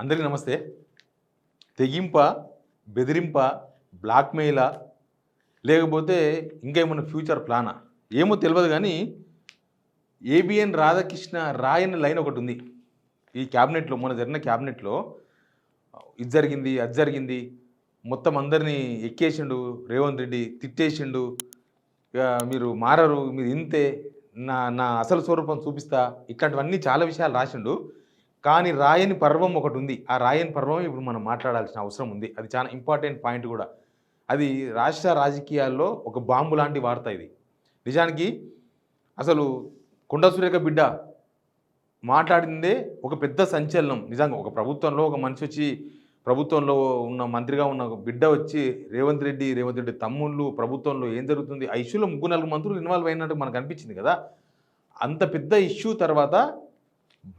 అందరికీ నమస్తే. తెగింప, బెదిరింప, బ్లాక్‌మెయిలా, లేకపోతే ఇంకా ఏమన్నా ఫ్యూచర్ ప్లానా? ఏమో తెలవదు గానీ, ఏబీఎన్ రాధాకృష్ణ రాయని లైన్ ఒకటుంది. ఈ క్యాబినెట్‌లో మొన్న జరిగిన క్యాబినెట్‌లో ఇది జరిగింది, అది జరిగింది, మొత్తం అందరిని ఎక్కేసిండు రేవంత్ రెడ్డి, తిట్టేసిండు. మీరు మారరు, మీరు ఇంతే, నా నా అసలు స్వరూపం చూపిస్తా, ఇట్లాంటివన్నీ చాలా విషయాలు రాసిండు. కానీ రాయని పర్వం ఒకటుంది. ఆ రాయని పర్వం ఇప్పుడు మనం మాట్లాడాల్సిన అవసరం ఉంది. అది చాలా ఇంపార్టెంట్ పాయింట్ కూడా. అది రాష్ట్ర రాజకీయాల్లో ఒక బాంబు లాంటి వార్త ఇది. నిజానికి అసలు కొండా సురేఖ బిడ్డ మాట్లాడిందే ఒక పెద్ద సంచలనం. నిజంగా ఒక ప్రభుత్వంలో ఒక మనిషి వచ్చి, ప్రభుత్వంలో ఉన్న మంత్రిగా ఉన్న ఒక బిడ్డ వచ్చి రేవంత్ రెడ్డి తమ్ముళ్ళు ప్రభుత్వంలో ఏం జరుగుతుంది, ఆ ఇష్యూలో 3-4 మంత్రులు ఇన్వాల్వ్ అయినట్టు మనకు అనిపించింది కదా. అంత పెద్ద ఇష్యూ తర్వాత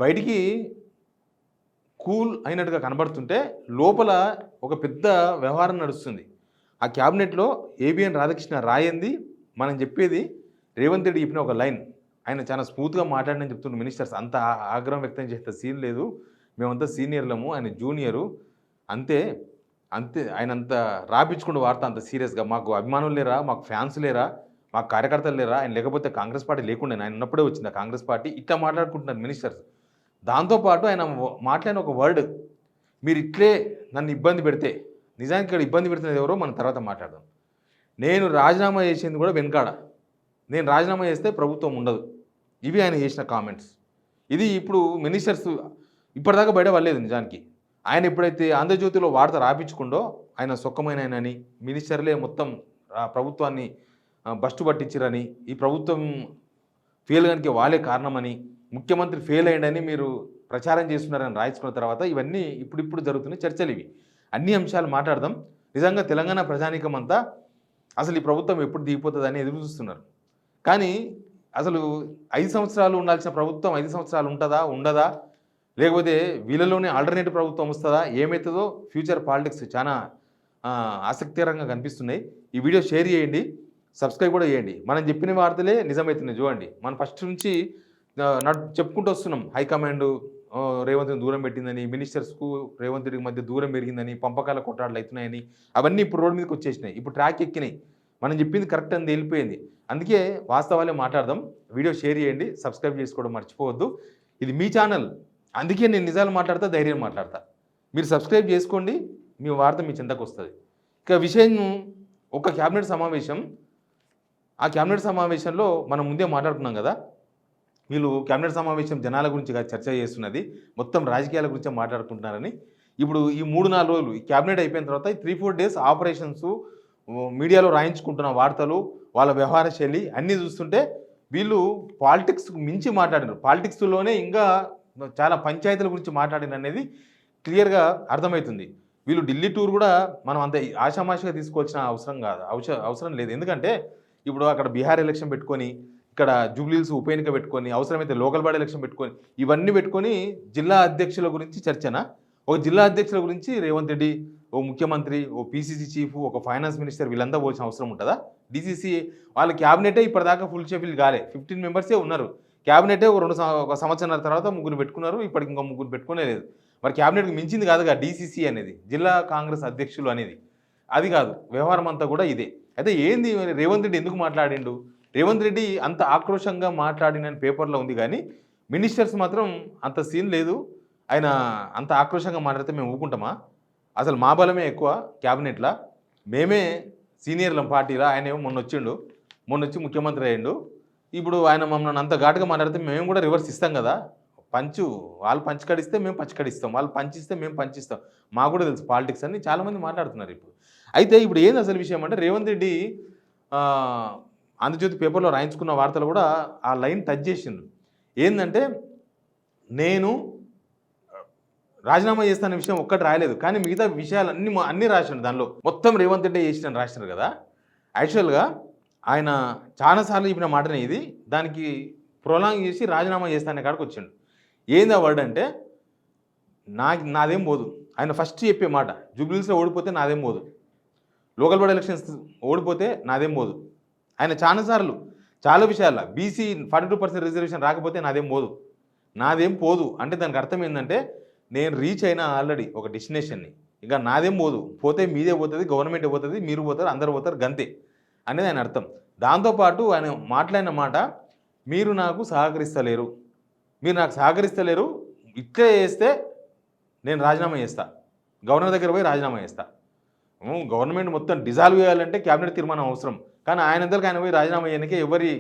బయటికి కూల్ అయినట్టుగా కనబడుతుంటే లోపల ఒక పెద్ద వ్యవహారం నడుస్తుంది. ఆ క్యాబినెట్లో ఏబీఎన్ రాధాకృష్ణ రాయంది మనం చెప్పేది రేవంత్ రెడ్డి చెప్పిన ఒక లైన్. ఆయన చాలా స్మూత్గా మాట్లాడని చెప్తున్న మినిస్టర్స్ అంత ఆగ్రహం వ్యక్తం చేసే సీన్ లేదు, మేమంతా సీనియర్లము, ఆయన జూనియరు, అంతే అంతే, ఆయన అంత రాపించుకున్న వార్త అంత సీరియస్గా. మాకు అభిమానులు లేరా, మాకు ఫ్యాన్స్ లేరా, మాకు కార్యకర్తలు లేరా, ఆయన లేకపోతే కాంగ్రెస్ పార్టీ లేకుండా ఆయన ఉన్నప్పుడే వచ్చింది ఆ కాంగ్రెస్ పార్టీ, ఇట్లా మాట్లాడుకుంటున్నారు మినిస్టర్స్. దాంతోపాటు ఆయన మాట్లాడిన ఒక వర్డ్, మీరు ఇట్లే నన్ను ఇబ్బంది పెడితే, నిజానికి ఇక్కడ ఇబ్బంది పెడుతున్నది ఎవరో మనం తర్వాత మాట్లాడదాం, నేను రాజీనామా చేసింది కూడా వెనకాడ, నేను రాజీనామా చేస్తే ప్రభుత్వం ఉండదు, ఇవి ఆయన చేసిన కామెంట్స్. ఇది ఇప్పుడు మినిస్టర్స్ ఇప్పటిదాకా బయట పడలేదు. నిజానికి ఆయన ఎప్పుడైతే ఆంధ్రజ్యోతిలో వార్త రాపించుకుండో, ఆయన సొక్కమైన ఆయనని, మినిస్టర్లే మొత్తం ప్రభుత్వాన్ని బస్టు పట్టించిరని, ఈ ప్రభుత్వం ఫెయిల్ కనుక వాళ్ళే కారణమని, ముఖ్యమంత్రి ఫెయిల్ అయ్యిందని మీరు ప్రచారం చేస్తున్నారని రాయించుకున్న తర్వాత ఇవన్నీ ఇప్పుడు జరుగుతున్న చర్చలు ఇవి. అన్ని అంశాలు మాట్లాడదాం. నిజంగా తెలంగాణ ప్రజానీకం అంతా అసలు ఈ ప్రభుత్వం ఎప్పుడు దిగిపోతుందని ఎదురు చూస్తున్నారు. కానీ అసలు 5 సంవత్సరాలు ఉండాల్సిన ప్రభుత్వం 5 సంవత్సరాలు ఉంటుందా, ఉండదా, లేకపోతే వీళ్ళలోనే ఆల్టర్నేటివ్ ప్రభుత్వం వస్తుందా, ఏమవుతుందో ఫ్యూచర్ పాలిటిక్స్ చాలా ఆసక్తికరంగా కనిపిస్తున్నాయి. ఈ వీడియో షేర్ చేయండి, సబ్స్క్రైబ్ కూడా చేయండి. మనం చెప్పిన వార్తలే నిజమవుతున్నాయి చూడండి. మనం ఫస్ట్ నుంచి చెప్పుకుంటూ వస్తున్నాం, హైకమాండ్ రేవంత్ రెడ్డిని దూరం పెట్టిందని, మినిస్టర్స్కు రేవంత్ రెడ్డికి మధ్య దూరం పెరిగిందని, పంపకాల కొట్టాడలు అవుతున్నాయని, అవన్నీ ఇప్పుడు రోడ్డు మీదకి వచ్చేసినాయి, ఇప్పుడు ట్రాక్ ఎక్కినాయి. మనం చెప్పింది కరెక్ట్ అని వెళ్ళిపోయింది. అందుకే వాస్తవాలే మాట్లాడదాం. వీడియో షేర్ చేయండి, సబ్స్క్రైబ్ చేసుకోవడం మర్చిపోవద్దు. ఇది మీ ఛానల్, అందుకే నేను నిజాలు మాట్లాడతా, ధైర్యం మాట్లాడతా. మీరు సబ్స్క్రైబ్ చేసుకోండి, మీ వార్త మీ చింతకు వస్తుంది. ఇక విషయం, ఒక క్యాబినెట్ సమావేశం, ఆ క్యాబినెట్ సమావేశంలో మనం ముందే మాట్లాడుకున్నాం కదా, వీళ్ళు క్యాబినెట్ సమావేశం జనాల గురించి చర్చ చేస్తున్నది, మొత్తం రాజకీయాల గురించే మాట్లాడుకుంటున్నారని. ఇప్పుడు ఈ 3-4 రోజులు ఈ క్యాబినెట్ అయిపోయిన తర్వాత 3-4 డేస్ ఆపరేషన్స్, మీడియాలో రాయించుకుంటున్న వార్తలు, వాళ్ళ వ్యవహార శైలి అన్నీ చూస్తుంటే వీళ్ళు పాలిటిక్స్కు మించి మాట్లాడినారు. పాలిటిక్స్లోనే ఇంకా చాలా పంచాయతీల గురించి మాట్లాడిన అనేది క్లియర్గా అర్థమవుతుంది. వీళ్ళు ఢిల్లీ టూర్ కూడా మనం అంత ఆషామాషిగా తీసుకోవాల్సిన అవసరం లేదు. ఎందుకంటే ఇప్పుడు అక్కడ బీహార్ ఎలక్షన్ పెట్టుకొని, ఇక్కడ జూబ్లీహిల్స్ ఉప ఎన్నిక పెట్టుకొని, అవసరమైతే లోకల్ బాడీ ఎలక్షన్ పెట్టుకొని, ఇవన్నీ పెట్టుకొని జిల్లా అధ్యక్షుల గురించి చర్చన. ఒక జిల్లా అధ్యక్షుల గురించి రేవంత్ రెడ్డి, ఓ ముఖ్యమంత్రి, ఓ పీసీసీ చీఫ్, ఒక ఫైనాన్స్ మినిస్టర్, వీళ్ళంతా పోల్సిన అవసరం ఉంటుందా? డీసీసీ వాళ్ళ క్యాబినెటే ఇప్పటిదాకా ఫుల్ షెఫిల్ కాలే, 15 మెంబర్సే ఉన్నారు. క్యాబినెటే ఒక సంవత్సరాల తర్వాత 3 పెట్టుకున్నారు, ఇప్పటికి ఇంకో 3 పెట్టుకునే లేదు. మరి క్యాబినెట్కి మించింది కాదుగా డీసీసీ అనేది, జిల్లా కాంగ్రెస్ అధ్యక్షులు అనేది. అది కాదు, వ్యవహారం అంతా కూడా ఇదే. అయితే ఏంది రేవంత్ రెడ్డి ఎందుకు మాట్లాడిండు? రేవంత్ రెడ్డి అంత ఆక్రోషంగా మాట్లాడినని పేపర్లో ఉంది, కానీ మినిస్టర్స్ మాత్రం అంత సీన్ లేదు. ఆయన అంత ఆక్రోషంగా మాట్లాడితే మేము ఊరుకుంటామా? అసలు మా బలమే ఎక్కువ క్యాబినెట్లో, మేమే సీనియర్లం పార్టీలో. ఆయన ఏమో మొన్న వచ్చి ముఖ్యమంత్రి అయ్యిండు. ఇప్పుడు ఆయన మమ్మల్ని అంత ఘాటుగా మాట్లాడితే మేము కూడా రివర్స్ ఇస్తాం కదా. వాళ్ళు పంచికడిస్తే మేము పంచికడిస్తాం, వాళ్ళు పంచిస్తే మేము పంచిస్తాం, మాకు కూడా తెలుసు పాలిటిక్స్ అని చాలామంది మాట్లాడుతున్నారు ఇప్పుడు. అయితే ఇప్పుడు ఏంది అసలు విషయం అంటే, రేవంత్ రెడ్డి ఆంధ్రజ్యోతి పేపర్లో రాయించుకున్న వార్తలు కూడా ఆ లైన్ టచ్ చేసిండు. ఏంటంటే, నేను రాజీనామా చేస్తాన విషయం ఒక్కటి రాయలేదు, కానీ మిగతా విషయాలు అన్నీ రాసిండు. దానిలో మొత్తం రేవంత్ రెడ్డి చేసిన రాసినారు కదా. యాక్చువల్గా ఆయన చాలాసార్లు చెప్పిన మాటనే ఇది, దానికి ప్రొలాంగ్ చేసి రాజీనామా చేస్తానే కాడికి వచ్చిండు. ఏంది ఆ వర్డ్ అంటే, నాదేం పోదు. ఆయన ఫస్ట్ చెప్పే మాట, జూబ్లీహిల్స్లో ఓడిపోతే నాదేం పోదు, లోకల్ బాడీ ఎలక్షన్స్ ఓడిపోతే నాదేం పోదు. ఆయన చాలాసార్లు చాలా విషయాల్లో బీసీ 42% రిజర్వేషన్ రాకపోతే నాదేం పోదు అంటే దానికి అర్థం ఏంటంటే, నేను రీచ్ అయినా ఆల్రెడీ ఒక డెస్టినేషన్ని, ఇక నాదేం పోదు, పోతే మీదే పోతుంది, గవర్నమెంట్ పోతుంది, మీరు పోతారు, అందరు పోతారు, గంతే అనేది ఆయన అర్థం. దాంతోపాటు ఆయన మాట్లాడిన మాట, మీరు నాకు సహకరిస్తలేరు, మీరు నాకు సహకరిస్తలేరు, ఇట్లే చేస్తే నేను రాజీనామా చేస్తా, గవర్నర్ దగ్గర పోయి రాజీనామా చేస్తా. గవర్నమెంట్ మొత్తం డిజాల్వ్ చేయాలంటే క్యాబినెట్ తీర్మానం అవసరం, కానీ ఆయనందరికీ ఆయన పోయి రాజీనామా చేయడానికి ఎవరి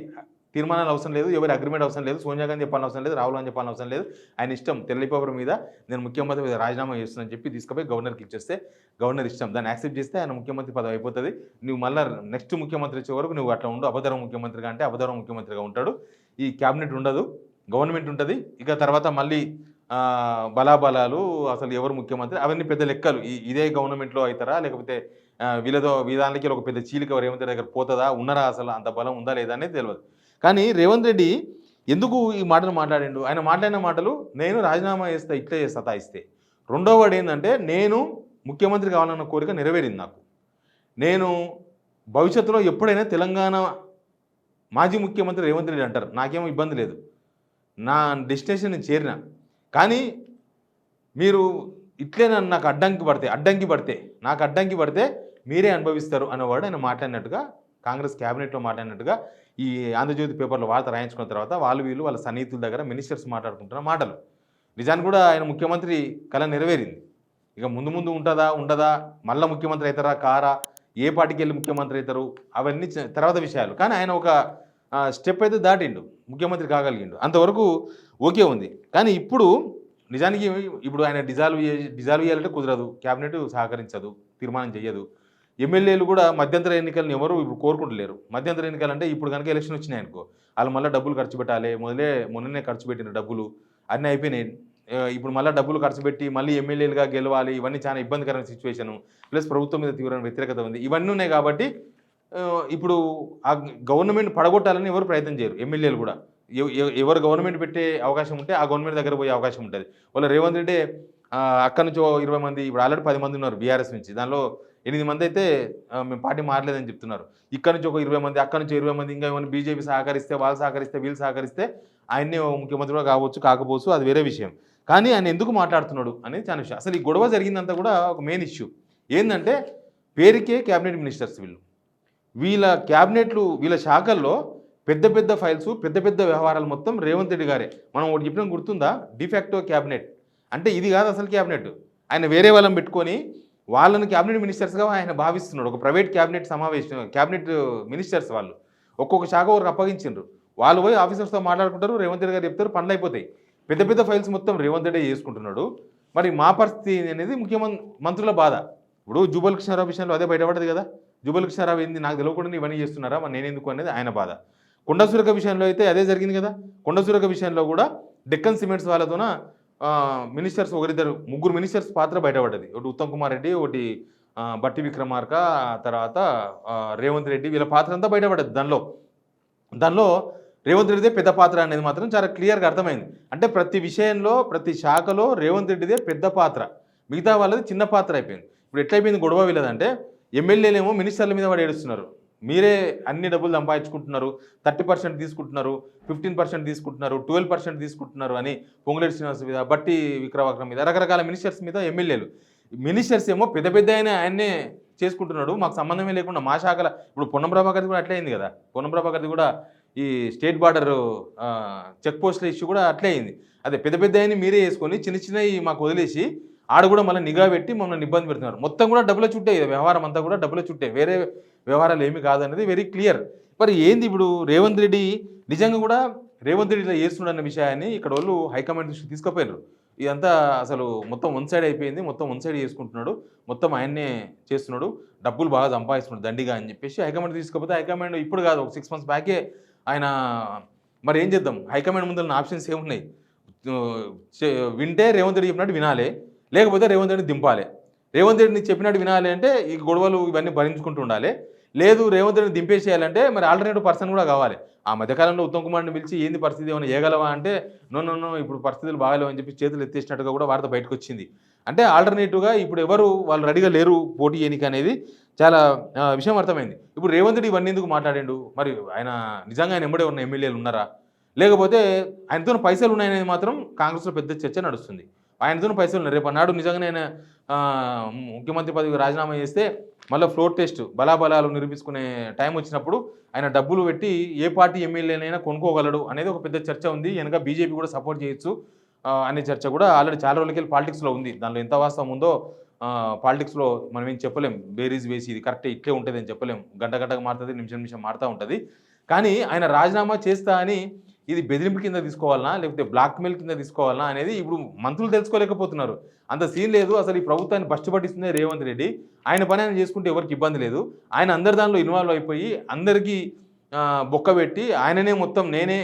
తీర్మానాలు అవసరం లేదు, ఎవరి అగ్రిమెంట్ అవసరం లేదు, సోనియా గాంధీ చెప్పాలని అవసరం లేదు, రాహుల్ గాంధీ చెప్పాలని అవసరం లేదు. ఆయన ఇష్టం, తెల్ల పేపర్ మీద నేను ముఖ్యమంత్రి మీద రాజీనామా చేస్తున్నానని చెప్పి తీసుకుపోయి గవర్నర్కి ఇచ్చేస్తే గవర్నర్ ఇష్టం, దాన్ని యాక్సెప్ట్ చేస్తే ఆయన ముఖ్యమంత్రి పదవి అయిపోతుంది. నువ్వు మళ్ళీ నెక్స్ట్ ముఖ్యమంత్రి వచ్చే వరకు నువ్వు అట్లా ఉండు, అబద్ధరం ముఖ్యమంత్రిగా అంటే అబద్ధరం ముఖ్యమంత్రిగా ఉంటాడు, ఈ క్యాబినెట్ ఉండదు, గవర్నమెంట్ ఉంటుంది. ఇక తర్వాత మళ్ళీ బలాబలాలు, అసలు ఎవరు ముఖ్యమంత్రి, అవన్నీ పెద్ద లెక్కలు. ఇదే గవర్నమెంట్లో అవుతారా, లేకపోతే విధానాలకి ఒక పెద్ద చీలిక రేవంత్ రెడ్డి దగ్గర పోతుందా, ఉన్నారా, అసలు అంత బలం ఉందా లేదా అనేది తెలియదు. కానీ రేవంత్ రెడ్డి ఎందుకు ఈ మాటలు మాట్లాడిండు? ఆయన మాట్లాడిన మాటలు, నేను రాజీనామా చేస్తా, ఇట్లే సతాయిస్తే. రెండో వాడు ఏంటంటే, నేను ముఖ్యమంత్రి కావాలన్న కోరిక నెరవేరింది నాకు, నేను భవిష్యత్తులో ఎప్పుడైనా తెలంగాణ మాజీ ముఖ్యమంత్రి రేవంత్ రెడ్డి అంటారు, నాకేమో ఇబ్బంది లేదు, నా డెస్టినేషన్ నేను చేరిన, కానీ మీరు ఇట్లే నాకు అడ్డంకి పడితే మీరే అనుభవిస్తారు అనేవాడు ఆయన మాట్లాడినట్టుగా, కాంగ్రెస్ క్యాబినెట్లో మాట్లాడినట్టుగా ఈ ఆంధ్రజ్యోతి పేపర్లో వార్త రాయించుకున్న తర్వాత వీళ్ళు వాళ్ళ సన్నిహితుల దగ్గర మినిస్టర్స్ మాట్లాడుకుంటున్న మాటలు. నిజానికి కూడా ఆయన ముఖ్యమంత్రి కళ నెరవేరింది. ఇక ముందు ఉండదా, మళ్ళీ ముఖ్యమంత్రి అవుతారా కారా, ఏ పార్టీకి వెళ్ళి ముఖ్యమంత్రి అవుతారు, అవన్నీ తర్వాత విషయాలు. కానీ ఆయన ఒక స్టెప్ అయితే దాటిండు, ముఖ్యమంత్రి కాగలిగిండు, అంతవరకు ఓకే ఉంది. కానీ ఇప్పుడు నిజానికి ఆయన డిజాల్వ్ చేయాలంటే కుదరదు, క్యాబినెట్ సహకరించదు, తీర్మానం చేయదు. ఎమ్మెల్యేలు కూడా మధ్యంతర ఎన్నికలను ఎవరు ఇప్పుడు కోరుకుంటలేరు. మధ్యంతర ఎన్నికలు అంటే ఇప్పుడు కనుక ఎలక్షన్ వచ్చినాయి అనుకో, వాళ్ళు మళ్ళీ డబ్బులు ఖర్చు పెట్టాలి, మొన్ననే ఖర్చు పెట్టిన డబ్బులు అన్నీ అయిపోయినాయి. ఇప్పుడు మళ్ళీ డబ్బులు ఖర్చు పెట్టి మళ్ళీ ఎమ్మెల్యేలుగా గెలవాలి, ఇవన్నీ చాలా ఇబ్బందికరమైన సిచ్యువేషను, ప్లస్ ప్రభుత్వం మీద తీవ్రమైన వ్యతిరేకత ఉంది, ఇవన్నీ ఉన్నాయి. కాబట్టి ఇప్పుడు ఆ గవర్నమెంట్ పడగొట్టాలని ఎవరు ప్రయత్నం చేయరు. ఎమ్మెల్యేలు కూడా ఎవరు గవర్నమెంట్ పెట్టే అవకాశం ఉంటే ఆ గవర్నమెంట్ దగ్గర పోయే అవకాశం ఉంటుంది. వాళ్ళ రేవంత్ రెడ్డి అక్కడి నుంచి 20 మంది, ఇప్పుడు ఆల్రెడీ 10 మంది ఉన్నారు బీఆర్ఎస్ నుంచి, దానిలో 8 మంది అయితే మేము పార్టీ మారలేదని చెప్తున్నారు. ఇక్కడ నుంచి ఒక 20 మంది, అక్కడ నుంచి 20 మంది, ఇంకా ఏమైనా బీజేపీ సహకరిస్తే, వాళ్ళు సహకరిస్తే, వీళ్ళు సహకరిస్తే ఆయన్ని ముఖ్యమంత్రిగా కాకపోవచ్చు, అది వేరే విషయం. కానీ ఆయన ఎందుకు మాట్లాడుతున్నాడు అనేది చాలా విషయం. అసలు ఈ గొడవ జరిగిందంతా కూడా ఒక మెయిన్ ఇష్యూ ఏంటంటే, పేరుకే క్యాబినెట్ మినిస్టర్స్ వీళ్ళ క్యాబినెట్లు, వీళ్ళ శాఖల్లో పెద్ద ఫైల్స్, పెద్ద వ్యవహారాలు మొత్తం రేవంత్ రెడ్డి గారే. మనం ఒకటి చెప్పిన గుర్తుందా, డిఫాక్టో క్యాబినెట్ అంటే ఇది కాదు అసలు క్యాబినెట్. ఆయన వేరే వాళ్ళని పెట్టుకొని వాళ్ళని క్యాబినెట్ మినిస్టర్స్గా ఆయన భావిస్తున్నాడు. ఒక ప్రైవేట్ క్యాబినెట్ మినిస్టర్స్ వాళ్ళు ఒక్కొక్క శాఖ వరకు అప్పగించారు. వాళ్ళు పోయి ఆఫీసర్స్తో మాట్లాడుకుంటారు, రేవంత్ రెడ్డి గారు చెప్తారు, పనులు అయిపోతాయి. పెద్ద ఫైల్స్ మొత్తం రేవంత్ రెడ్డి చేసుకుంటున్నాడు. మరి మా పరిస్థితి అనేది మంత్రుల బాధ. ఇప్పుడు జూబల్ కృష్ణారావు విషయంలో అదే బయటపడదు కదా, జూబల్ కృష్ణారావు ఏంది, నాకు తెలియకుండా ఇవన్నీ చేస్తున్నారా, మరి నేనెందుకు అనేది ఆయన బాధ. కొండ సురేఖ విషయంలో అయితే అదే జరిగింది కదా. కొండ సురేఖ విషయంలో కూడా డెక్కన్ సిమెంట్స్ వాళ్ళతోన మినిస్టర్స్ ముగ్గురు మినిస్టర్స్ పాత్ర బయటపడ్డది. ఒకటి ఉత్తమ్ కుమార్ రెడ్డి, ఒకటి బట్టి విక్రమార్క, తర్వాత రేవంత్ రెడ్డి, వీళ్ళ పాత్ర అంతా బయటపడ్డది. దానిలో రేవంత్ రెడ్డిదే పెద్ద పాత్ర అనేది మాత్రం చాలా క్లియర్గా అర్థమైంది. అంటే ప్రతి విషయంలో, ప్రతి శాఖలో రేవంత్ రెడ్డిదే పెద్ద పాత్ర, మిగతా వాళ్ళది చిన్న పాత్ర అయిపోయింది. ఇప్పుడు ఎట్లయిపోయింది గొడవ వీళ్ళదంటే, ఎమ్మెల్యేలేమో మినిస్టర్ల మీద వాడు ఏడుస్తున్నారు, మీరే అన్ని డబ్బులు సంపాదించుకుంటున్నారు, 30% తీసుకుంటున్నారు, 15% తీసుకుంటున్నారు, 12% తీసుకుంటున్నారు అని పొంగులేటి శ్రీనివాస్ మీద, బట్టి విక్రమార్క మీద, రకరకాల మినిస్టర్స్ మీద ఎమ్మెల్యేలు. మినిస్టర్స్ ఏమో పెద్ద ఆయనే చేసుకుంటున్నాడు, మాకు సంబంధమే లేకుండా మా శాఖల. ఇప్పుడు పొన్నం ప్రభాకర్ది కూడా అట్లే అయింది కదా. పొన్నం ప్రభాకర్ది కూడా ఈ స్టేట్ బార్డర్ చెక్ పోస్టుల ఇష్యూ కూడా అట్లే అయింది. అదే పెద్ద ఆయన్ని మీరే వేసుకొని చిన్నవి మాకు వదిలేసి ఆడ కూడా మళ్ళీ నిఘా పెట్టి మమ్మల్ని ఇబ్బంది పెడుతున్నారు. మొత్తం కూడా డబ్బుల చుట్టే, వ్యవహారం అంతా కూడా డబ్బుల చుట్టే, వేరే వ్యవహారాలు ఏమీ కాదనేది వెరీ క్లియర్. మరి ఏంది ఇప్పుడు రేవంత్ రెడ్డి నిజంగా కూడా రేవంత్ రెడ్డి ఇలా చేస్తున్నాడు అన్న విషయాన్ని ఇక్కడ వాళ్ళు హైకమాండ్ దృష్టికి తీసుకుపోయారు. ఇదంతా అసలు మొత్తం వన్ సైడ్ అయిపోయింది, మొత్తం వన్ సైడ్ చేసుకుంటున్నాడు, మొత్తం ఆయన్నే చేస్తున్నాడు, డబ్బులు బాగా సంపాదిస్తున్నాడు దండిగా అని చెప్పేసి హైకమాండ్ తీసుకపోతే, హైకమాండ్ ఇప్పుడు కాదు, ఒక 6 months బ్యాకే ఆయన. మరి ఏం చేద్దాం, హైకమాండ్ ముందు ఆప్షన్స్ ఏమున్నాయి, వింటే రేవంత్ రెడ్డి చెప్పినట్టు వినాలి, లేకపోతే రేవంత్ రెడ్డిని దింపాలి. రేవంత్ రెడ్డిని చెప్పినట్టు వినాలి అంటే ఈ గొడవలు ఇవన్నీ భరించుకుంటూ ఉండాలి. లేదు రేవంత్ రెడ్డిని దింపేసేయాలంటే మరి ఆల్టర్నేటివ్ పర్సన్ కూడా కావాలి. ఆ మధ్యకాలంలో ఉత్తమ్ కుమార్ని పిలిచి ఏంది పరిస్థితి, ఏమైనా చేయగలవా అంటే నో ఇప్పుడు పరిస్థితులు బాగాలేవు అని చెప్పి చేతులు ఎత్తేసినట్టుగా కూడా వార్త బయటకు వచ్చింది. అంటే ఆల్టర్నేటివ్గా ఇప్పుడు ఎవరు వాళ్ళు రెడీగా లేరు పోటీ ఎన్నిక అనేది చాలా విషయం అర్థమైంది. ఇప్పుడు రేవంత్ రెడ్డి ఇవన్నీ ఎందుకు మాట్లాడిండు, మరి ఆయన నిజంగా ఆయన ఎంబడే ఉన్న ఎమ్మెల్యేలు ఉన్నారా, లేకపోతే ఆయనతో పైసలు ఉన్నాయనేది మాత్రం కాంగ్రెస్లో పెద్ద చర్చ నడుస్తుంది. ఆయనతో పైసలు ఉన్నాయి. రేపు అన్నాడు నిజంగానే ఆయన ముఖ్యమంత్రి పదవికి రాజీనామా చేస్తే మళ్ళీ ఫ్లోర్ టెస్ట్ బలాబలాలు నిరూపించుకునే టైం వచ్చినప్పుడు ఆయన డబ్బులు పెట్టి ఏ పార్టీ ఎమ్మెల్యేనైనా కొనుక్కోగలడు అనేది ఒక పెద్ద చర్చ ఉంది. వెనక బీజేపీ కూడా సపోర్ట్ చేయొచ్చు అనే చర్చ కూడా ఆల్రెడీ చాలా రోజులకి పాలిటిక్స్లో ఉంది. దానిలో ఎంత వాస్తవం ఉందో పాలిటిక్స్లో మనం ఏం చెప్పలేం. బేరీజ్ వేసి ఇది కరెక్టే ఇట్లే ఉంటుంది అని చెప్పలేం. గంటకు మారుతుంది, నిమిషం మారుతూ ఉంటుంది. కానీ ఆయన రాజీనామా చేస్తా అని ఇది బెదిరింపు కింద తీసుకోవాలనా లేకపోతే బ్లాక్మెయిల్ కింద తీసుకోవాలనా అనేది ఇప్పుడు మంత్రులు తెలుసుకోలేకపోతున్నారు. అంత సీన్ లేదు. అసలు ఈ ప్రభుత్వాన్ని బస్టు పట్టిస్తుంది రేవంత్ రెడ్డి. ఆయన పని ఆయన చేసుకుంటే ఎవరికి ఇబ్బంది లేదు. ఆయన అందరి దానిలో ఇన్వాల్వ్ అయిపోయి అందరికీ బొక్క పెట్టి ఆయననే మొత్తం నేనే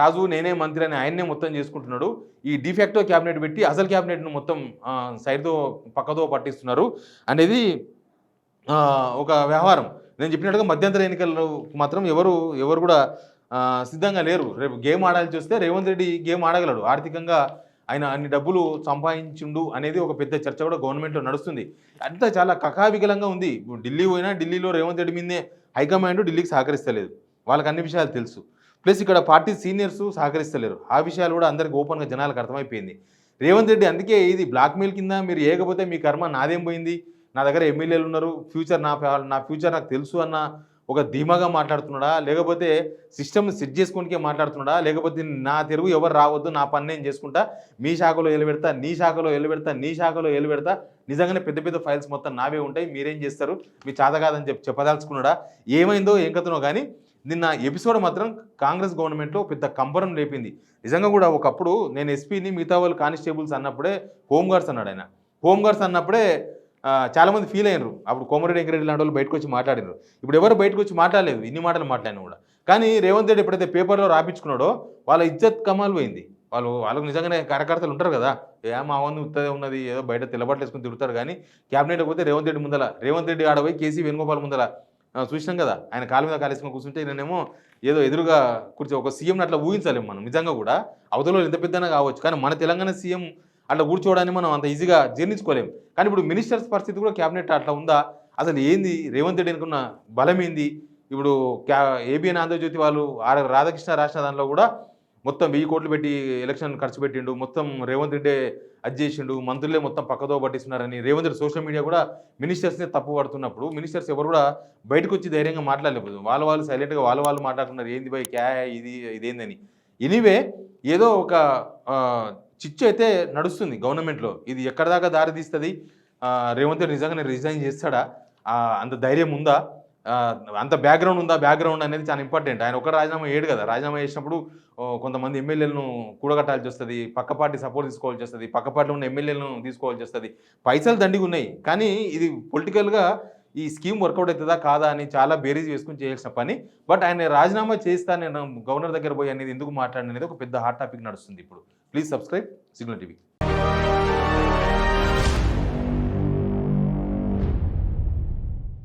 రాజు నేనే మంత్రి అని ఆయన్నే మొత్తం చేసుకుంటున్నాడు. ఈ డిఫాక్టో క్యాబినెట్ పెట్టి అసలు క్యాబినెట్ను మొత్తం సైడ్తో పక్కతో పట్టిస్తున్నారు అనేది ఒక వ్యవహారం. నేను చెప్పినట్టుగా మధ్యంతర ఎన్నికల్లో మాత్రం ఎవరు కూడా సిద్ధంగా లేరు. రేపు గేమ్ ఆడాల్సి వస్తే రేవంత్ రెడ్డి గేమ్ ఆడగలడు. ఆర్థికంగా ఆయన అన్ని డబ్బులు సంపాదించిండు అనేది ఒక పెద్ద చర్చ కూడా గవర్నమెంట్లో నడుస్తుంది. అంతా చాలా కకావికలంగా ఉంది. ఢిల్లీ పోయినా ఢిల్లీలో రేవంత్ రెడ్డి మీదే హైకమాండ్ ఢిల్లీకి సహకరిస్తలేదు. వాళ్ళకి అన్ని విషయాలు తెలుసు. ప్లస్ ఇక్కడ పార్టీ సీనియర్స్ సహకరిస్తలేరు. ఆ విషయాలు కూడా అందరికి ఓపెన్గా జనాలకు అర్థమైపోయింది. రేవంత్ రెడ్డి అందుకే ఇది బ్లాక్మెయిల్ కింద మీరు ఏకపోతే మీ కర్మ నాదేం పోయింది, నా దగ్గర ఎమ్మెల్యేలు ఉన్నారు, ఫ్యూచర్ నా ఫ్యూచర్ నాకు తెలుసు అన్న ఒక ధీమాగా మాట్లాడుతున్నాడా, లేకపోతే సిస్టమ్ని సెట్ చేసుకోనికే మాట్లాడుతున్నాడా, లేకపోతే నా తెరువు ఎవరు రావద్దు, నా పని నేను చేసుకుంటా, మీ శాఖలో ఎలువెడతా, నీ శాఖలో ఎలువెడతా, నీ శాఖలో ఎలువెడతా, నిజంగానే పెద్ద పెద్ద ఫైల్స్ మొత్తం నావే ఉంటాయి, మీరేం చేస్తారు, మీ చేత కాదని చెప్పదలుచుకున్నాడా, ఏమైందో ఏం కథనో కానీ నిన్న ఎపిసోడ్ మాత్రం కాంగ్రెస్ గవర్నమెంట్లో పెద్ద కంపరం లేపింది. నిజంగా కూడా ఒకప్పుడు నేను ఎస్పీని మిగతా వాళ్ళు కానిస్టేబుల్స్ అన్నప్పుడే హోంగార్డ్స్ అన్నాడు ఆయన. హోంగార్డ్స్ అన్నప్పుడే చాలామంది ఫీల్ అయ్యారు. అప్పుడు కోమరెడ్డి వెంకరెడ్డి లాంటి వాళ్ళు బయటకు వచ్చి మాట్లాడినారు. ఇప్పుడు ఎవరు బయటకు వచ్చి మాట్లాడలేదు, ఇన్ని మాటలు మాట్లాడినా కూడా. కానీ రేవంత్ రెడ్డి ఎప్పుడైతే పేపర్లో రాపించుకున్నాడో వాళ్ళ ఇజ్జత్ కమాల్ పోయింది. వాళ్ళకు నిజంగానే కార్యకర్తలు ఉంటారు కదా, మా వందు ఉత్తదే ఉన్నది ఏదో బయట తెల్లబట్టలు వేసుకుని తిరుగుతారు. కానీ క్యాబినెట్ పోతే రేవంత్ రెడ్డి ఆడపోయి కేసీ వేణుగోపాల్ ముందల చూసినాం కదా, ఆయన కాలు మీద కాలేసుకుని కూర్చుంటే నేనేమో ఏదో ఎదురుగా కూర్చో ఒక సీఎంని అట్లా ఊహించలేము మనం. నిజంగా కూడా అవతల ఎంత పెద్దనా కావచ్చు, కానీ మన తెలంగాణ సీఎం అట్లా కూర్చోవడానికి మనం అంత ఈజీగా జీర్ణించుకోలేము. కానీ ఇప్పుడు మినిస్టర్స్ పరిస్థితి కూడా క్యాబినెట్ అట్లా ఉందా, అసలు ఏంది రేవంత్ రెడ్డి అనుకున్న బలం ఏంది? ఇప్పుడు ఏబిఎన్ ఆంధ్రజ్యోతి వాళ్ళు రాధాకృష్ణ రాసిన దానిలో కూడా మొత్తం 1000 కోట్లు పెట్టి ఎలక్షన్ ఖర్చు పెట్టిండు, మొత్తం రేవంత్ రెడ్డి అది చేసిండు, మంత్రులే మొత్తం పక్కదో పట్టిస్తున్నారని రేవంత్ రెడ్డి సోషల్ మీడియా కూడా మినిస్టర్స్నే తప్పు పడుతున్నప్పుడు మినిస్టర్స్ ఎవరు కూడా బయటకు వచ్చి ధైర్యంగా మాట్లాడలేకపోతుంది. వాళ్ళు సైలెంట్గా వాళ్ళు మాట్లాడుతున్నారు, ఏంది భయ్ క్యా ఇదేందని. ఎనీవే ఏదో ఒక చిచ్చు అయితే నడుస్తుంది గవర్నమెంట్లో. ఇది ఎక్కడ దాకా దారి తీస్తుంది, రేవంత్ రెడ్డి నిజంగానే రిజైన్ చేస్తాడా, అంత ధైర్యం ఉందా, అంత బ్యాక్గ్రౌండ్ ఉందా? బ్యాక్గ్రౌండ్ అనేది చాలా ఇంపార్టెంట్. ఆయన ఒక రాజీనామా చేయడు కదా, రాజీనామా చేసినప్పుడు కొంతమంది ఎమ్మెల్యేలను కూడగట్టాల్సి వస్తుంది, పక్క పార్టీ సపోర్ట్ తీసుకోవాల్సి వస్తుంది, పక్క పార్టీలో ఉన్న ఎమ్మెల్యేలను తీసుకోవాల్సి వస్తుంది. పైసలు దండిగా ఉన్నాయి, కానీ ఇది పొలిటికల్గా ఈ స్కీమ్ వర్కౌట్ అవుతుందా కాదా అని చాలా బేరీజ్ వేసుకుని చేయాల్సిన పని. బట్ ఆయన రాజీనామా చేస్తా నేను గవర్నర్ దగ్గర పోయి అనేది ఎందుకు మాట్లాడినది ఒక పెద్ద హాట్ టాపిక్ నడుస్తుంది ఇప్పుడు. Please subscribe signal TV.